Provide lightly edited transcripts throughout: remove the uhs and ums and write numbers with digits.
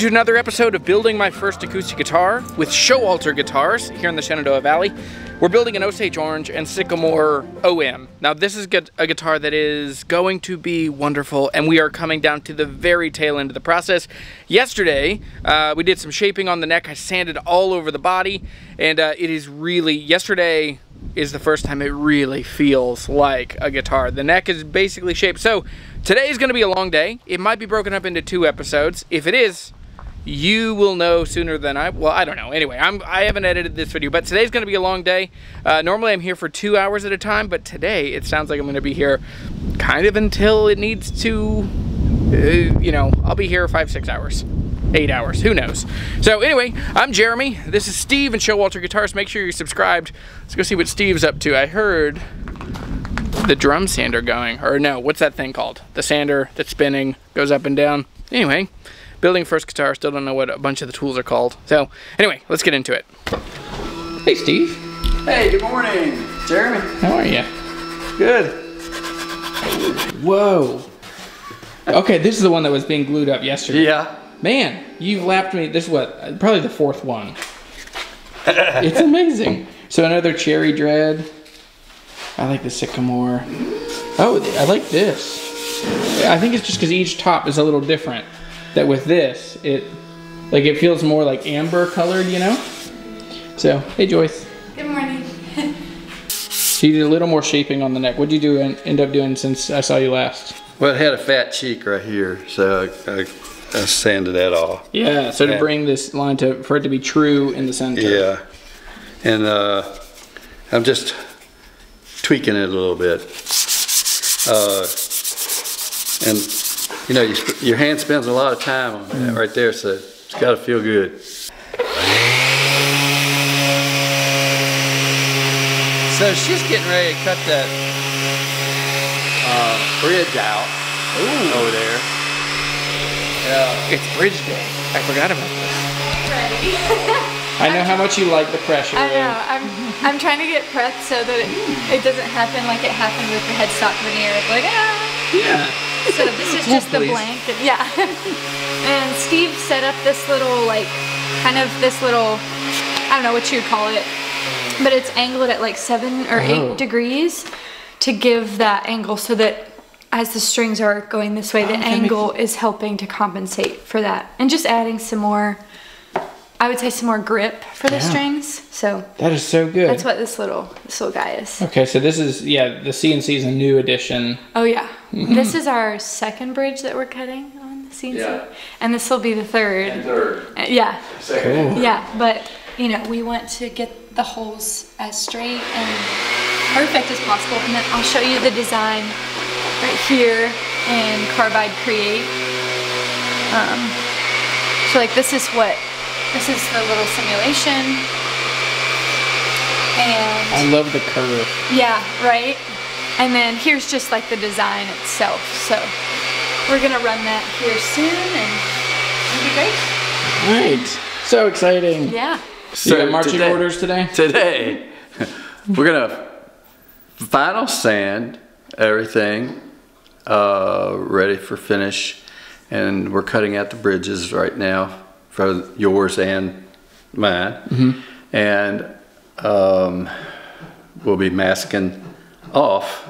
to another episode of building my first acoustic guitar with Showalter guitars here in the Shenandoah Valley. We're building an Osage Orange and Sycamore OM. Now this is a guitar that is going to be wonderful, and we are coming down to the very tail end of the process. Yesterday, we did some shaping on the neck. I sanded all over the body, and it is really, yesterday is the first time it really feels like a guitar. The neck is basically shaped. So today is going to be a long day. It might be broken up into 2 episodes. If it is, you will know sooner than I don't know. Anyway, I haven't edited this video, but today's going to be a long day. Normally I'm here for 2 hours at a time, but today it sounds like I'm going to be here kind of until it needs to, you know, I'll be here 5-6 hours. 8 hours, who knows. So anyway, I'm Jeremy, this is Steve and Showalter Guitars. Make sure you're subscribed. Let's go see what Steve's up to. I heard the drum sander going, or no, what's that thing called? The sander that's spinning, goes up and down. Anyway, building first guitar, still don't know what a bunch of the tools are called. So anyway, let's get into it. Hey Steve. Hey, good morning, Jeremy. How are you? Good. Whoa. Okay, this is the one that was being glued up yesterday. Yeah. Man, you've lapped me. This is what, probably the 4th one. It's amazing. So another cherry dread. I like the Sycamore. Oh, I like this. I think it's just because each top is a little different. That with this, it feels more like amber colored, you know? So, hey Joyce. Good morning. So you did a little more shaping on the neck. What'd you do end up doing since I saw you last? Well, it had a fat cheek right here, so I sanded that off. Yeah, so to bring this line for it to be true in the center. Yeah, and I'm just tweaking it a little bit. And you know, your hand spends a lot of time on that right there, so it's got to feel good. So she's getting ready to cut that bridge out over there. It's bridge day. I forgot about this. Ready. I know how much you like the pressure. I know. I'm trying to get prepped so that it doesn't happen like it happened with the headstock veneer. Like, ah. Yeah. So this is just the blank. Yeah. And Steve set up this little, like, kind of this little, I don't know what you'd call it, but it's angled at like 7 or 8 degrees to give that angle so that as the strings are going this way, the angle is helping to compensate for that. And just adding some more, I would say some more grip for the strings. So that is so good. That's what this little guy is. Okay, so this is, yeah, the CNC is a new addition. Oh yeah. This is our 2nd bridge that we're cutting on the CNC. Yeah. And this will be the 3rd. And 3rd. Yeah. Cool. Yeah, but you know, we want to get the holes as straight and perfect as possible. And then I'll show you the design right here in Carbide Create. So like this is the little simulation. And I love the curve. yeah, right? And then here's just like the design itself. So we're gonna run that here soon and it'll be great. Right. So exciting. Yeah. So you got marching orders today? Today, we're gonna final sand everything, ready for finish, and we're cutting out the bridges right now for yours and mine, and we'll be masking off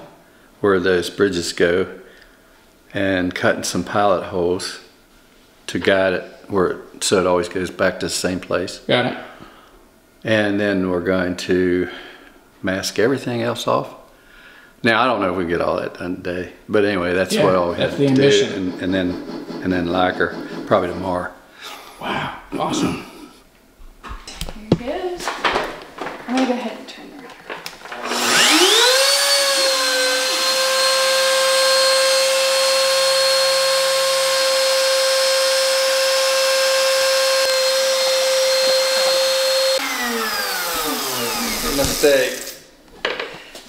where those bridges go and cutting some pilot holes to guide it so it always goes back to the same place. Got it. And then we're going to mask everything else off. Now I don't know if we can get all that done today, but anyway, that's what all we have to do, and then lacquer probably tomorrow. Wow, awesome. Here it is. I'm gonna go ahead and turn around.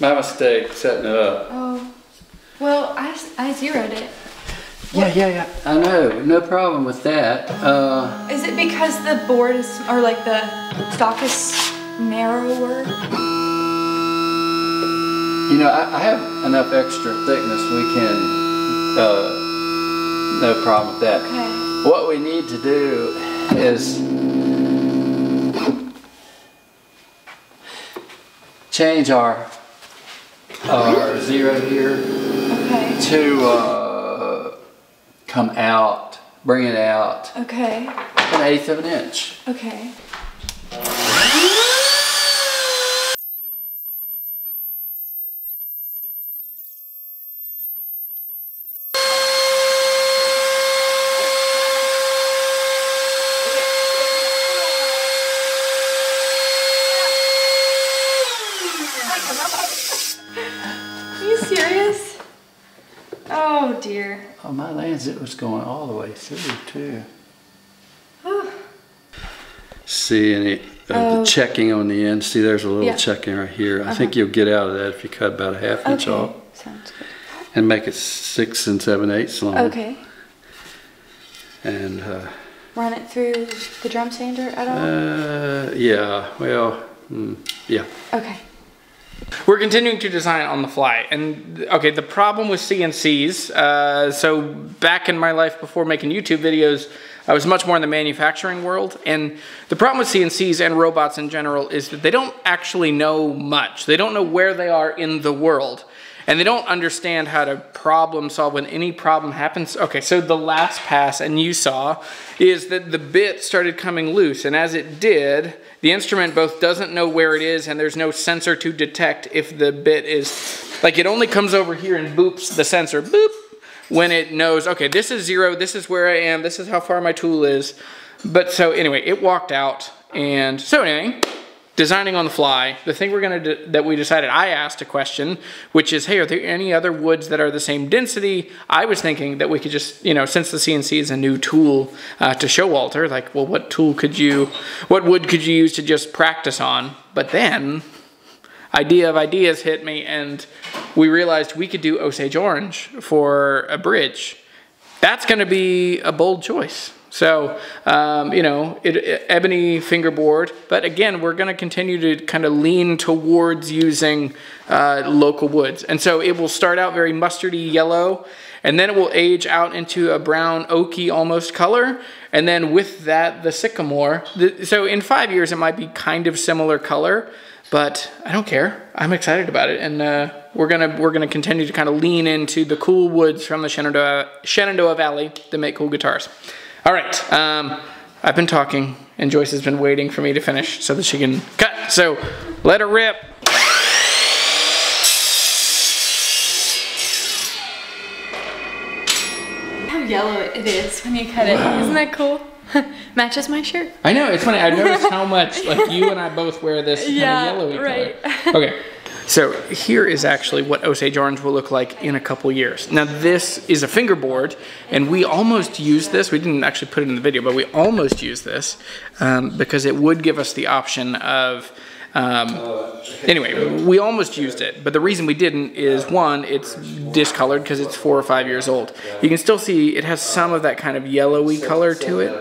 My mistake setting it up. Oh, well, I zeroed it. Yeah. I know, no problem with that. Is it because the board is, or like the stock is narrower? You know, I have enough extra thickness. We can, no problem with that. Okay. what we need to do is change our 0 here to come out, bring it out. Okay. 1/8 of an inch. Okay. Are you serious? Oh dear. Oh, my lands, it was going all the way through too. See any of the checking on the end? See, there's a little checking right here. I think you'll get out of that if you cut about a 1/2 inch off. Sounds good. And make it 6 7/8 long. Okay. And run it through the drum sander at all? Yeah. Well, yeah. Okay. We're continuing to design on the fly, and okay, the problem with CNCs, so back in my life before making YouTube videos, I was much more in the manufacturing world, and the problem with CNCs and robots in general is that they don't actually know much. They don't know where they are in the world, and they don't understand how to problem solve when any problem happens. Okay, so the last pass, and you saw, is that the bit started coming loose, and as it did, the instrument both doesn't know where it is, and there's no sensor to detect if the bit is, like, it only comes over here and boops the sensor, boop, when it knows, okay, this is 0, this is where I am, this is how far my tool is. But so anyway, it walked out, and so anyway, designing on the fly, the thing we're gonna do, that we decided, I asked a question, which is, hey, are there any other woods that are the same density? I was thinking that we could just, you know, since the CNC is a new tool to Showalter, like, well, what wood could you use to just practice on? But then, idea of ideas hit me, and we realized we could do Osage Orange for a bridge. That's gonna be a bold choice. So, you know, ebony fingerboard, but again, we're gonna continue to kind of lean towards using local woods. And so it will start out very mustardy yellow, and then it will age out into a brown oaky almost color. And then with that, the sycamore. So in 5 years, it might be kind of similar color, but I don't care. I'm excited about it. And we're gonna continue to kind of lean into the cool woods from the Shenandoah Valley to make cool guitars. All right, I've been talking, and Joyce has been waiting for me to finish so that she can cut. So let her rip. How yellow it is when you cut it. Isn't that cool? Matches my shirt. I know, it's funny. I've noticed how much, like, you and I both wear this kind of yellowy color. Okay. So here is actually what Osage Orange will look like in a couple years. Now this is a fingerboard, and we almost used this. We didn't actually put it in the video, but we almost used this because it would give us the option of, anyway, we almost used it. But the reason we didn't is, one, it's discolored because it's 4 or 5 years old. You can still see it has some of that kind of yellowy color to it.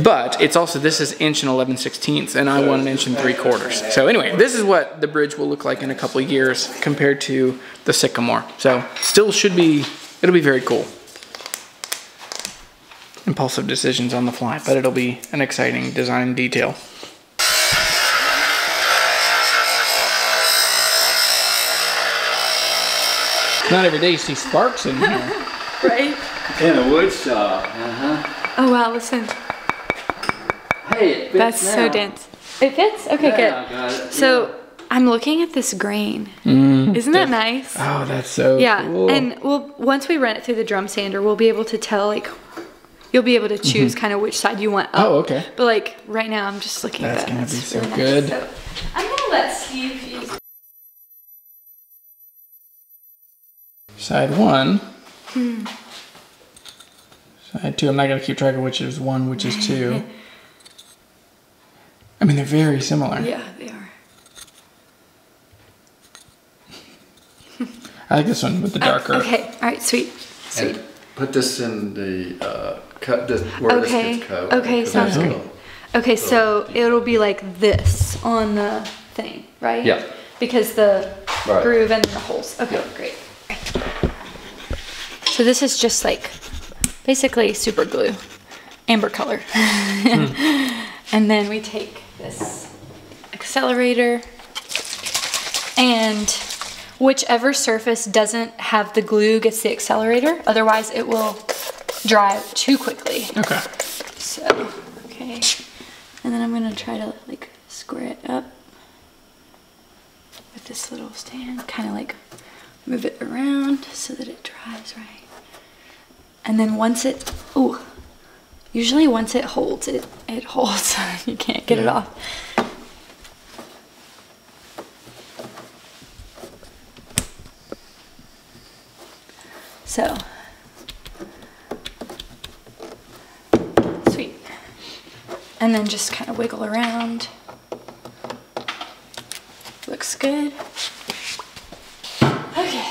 But it's also, this is 1 11/16, and I want 1 3/4. So anyway, this is what the bridge will look like in a couple of years compared to the sycamore. So still should be, it'll be very cool. Impulsive decisions on the fly, but it'll be an exciting design detail. Not every day you see sparks in here. Right? In a wood shop. Oh wow, listen. Hey, it fits. That's now. so dense. It fits? Okay, Yeah, good. I got it. So I'm looking at this grain. Isn't that nice? Oh, that's so cool. And once we run it through the drum sander, we'll be able to tell, like, you'll be able to choose kind of which side you want up. Oh, okay. But like right now, I'm just looking at that. That's gonna be so really good. Nice. So I'm gonna let Steve use. Side 1. Side 2. I'm not gonna keep track of which is 1, which is 2. I mean, they're very similar. Yeah, they are. I like this one with the darker. Okay, all right, sweet. And put this in the cut, where this gets cut. Okay, sounds great. Okay, so it'll be like this on the thing, right? Yeah. Because the groove and the holes. Okay, great. So this is just like basically super glue, amber color. And then we take this accelerator, and whichever surface doesn't have the glue gets the accelerator, otherwise it will dry too quickly. Okay. So, okay. And then I'm gonna try to like square it up with this little stand, kind of like move it around so that it dries right. And then once it, usually once it holds, it holds. You can't get it off. So, sweet. And then just kind of wiggle around. Looks good. Okay.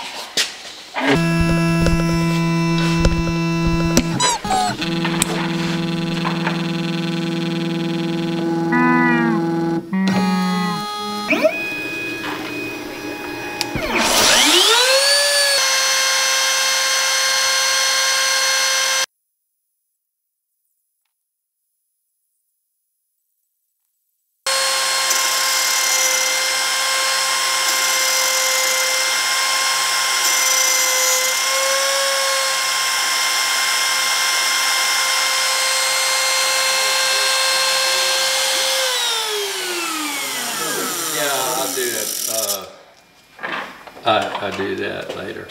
I do that later.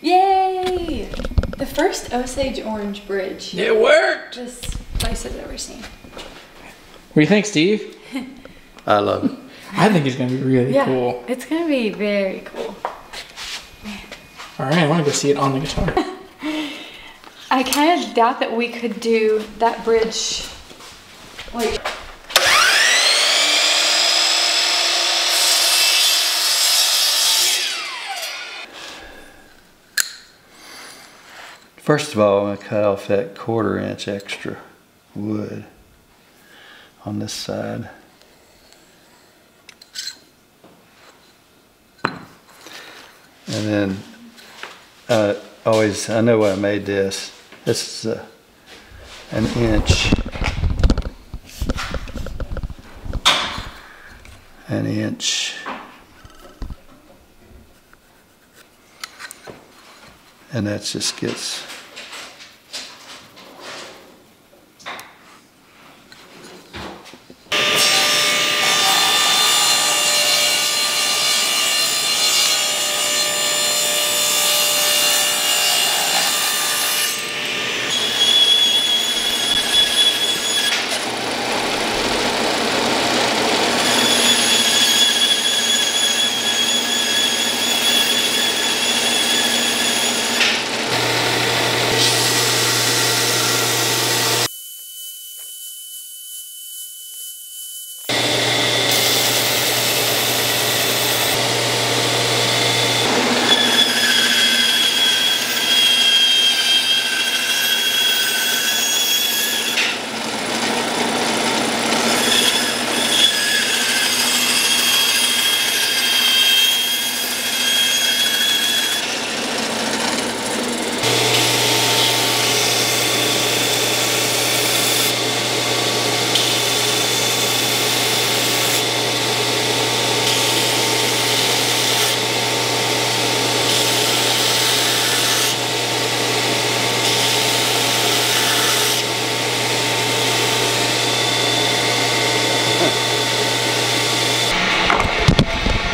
Yay! The first Osage Orange bridge. It worked! This place has ever seen. What do you think, Steve? I love it. I think it's gonna be really cool. It's gonna be very cool. All right, I want to go see it on the guitar. I kind of doubt that we could do that bridge like. First of all, I'm going to cut off that 1/4 inch extra wood on this side. And then I know why I made this. This is an inch. An inch. And that just gets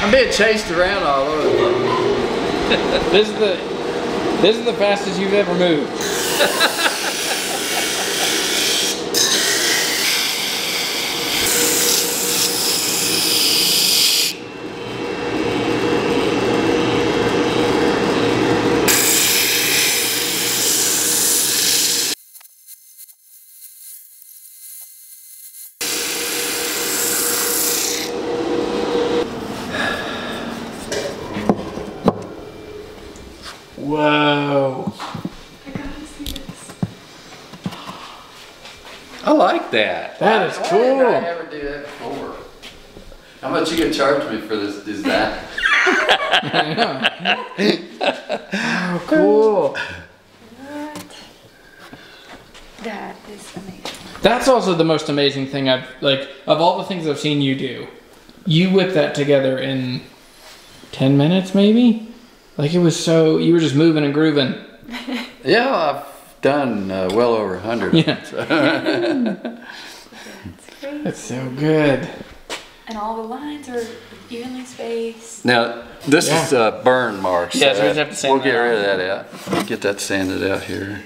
I'm being chased around all over the place. This is the fastest you've ever moved. Whoa. I gotta see this. I like that. That is cool. Why did I ever do that before? How much you gonna charge me for this? Is that? Oh, cool. What? That's also the most amazing thing I've, like, of all the things I've seen you do, you whip that together in 10 minutes maybe? Like it was so, you were just moving and grooving. Yeah, I've done well over 100. Yeah. That's That's so good. And all the lines are evenly spaced. Now, this is burn marks. Yeah, so we just have to sand we'll get that rid of that out. Get that sanded out here.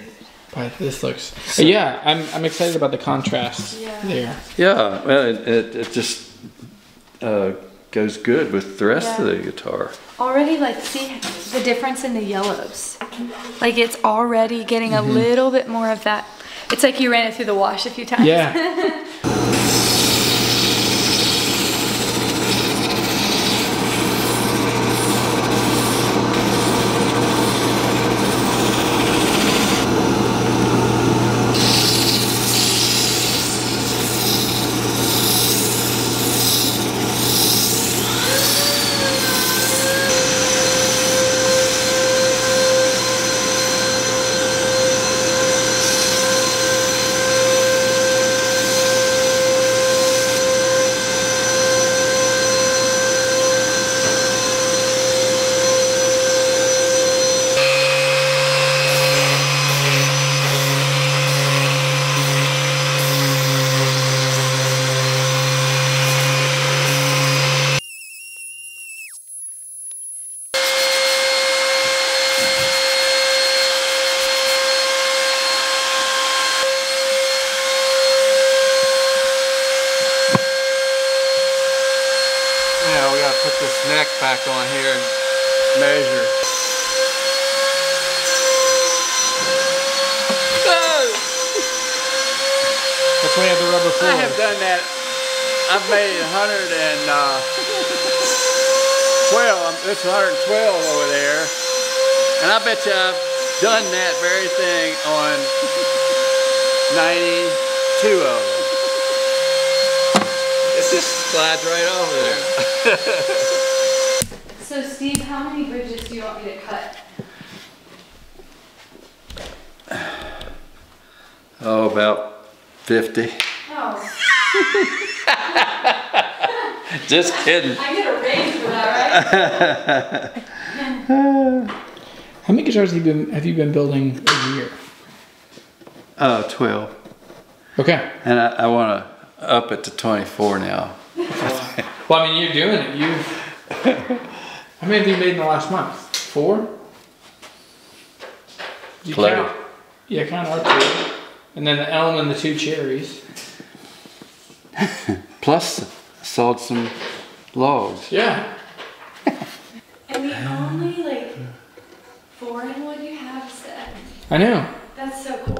But this looks, yeah, I'm excited about the contrast there. Yeah, well, it just goes good with the rest of the guitar. Already, like, see the difference in the yellows. Like, it's already getting a little bit more of that. It's like you ran it through the wash a few times. Yeah. Neck back on here and measure. That's why you have the rubber floor. I have done that. I've made 112. It's 112 over there, and I bet you I've done that very thing on 92 of them. It just slides right over there. So Steve, how many bridges do you want me to cut? Oh, about 50. Oh. Just kidding. I get a raise for that, right? How many guitars have you been building a year? 12. Okay. And I want to up it to 24 now. Well, I mean, you're doing it. How many have you made in the last month? 4? You count? Yeah, count our 2. And then the elm and the 2 cherries. Plus, sawed some logs. Yeah. And the only, like, foreign wood you have is that. I know. That's so cool.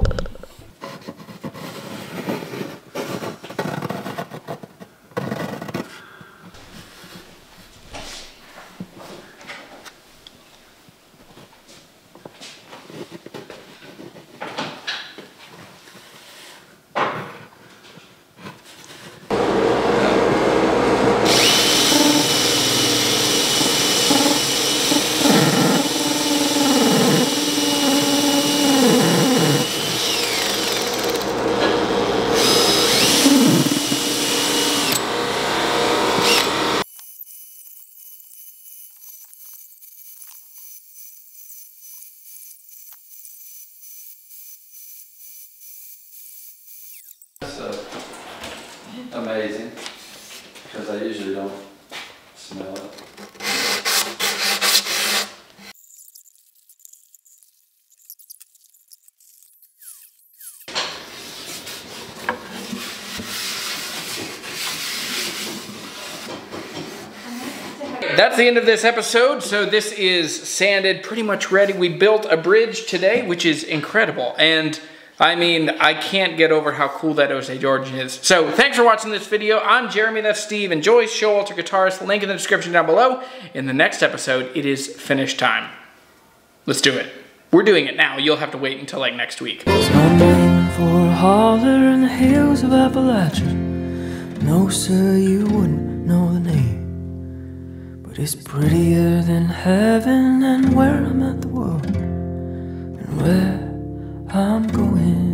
Amazing, because I usually don't smell it. That's the end of this episode. So this is sanded, pretty much ready. We built a bridge today, which is incredible. And I mean, I can't get over how cool that Osage Origin is. So thanks for watching this video. I'm Jeremy, that's Steve, and Joyce, Showalter Guitarist. Link in the description down below. In the next episode, it is finish time. Let's do it. We're doing it now. You'll have to wait until like next week. I'm aiming for a holler in the hills of Appalachia. No, sir, you wouldn't know the name, but it's prettier than heaven, and where I'm at the world, and where I'm going.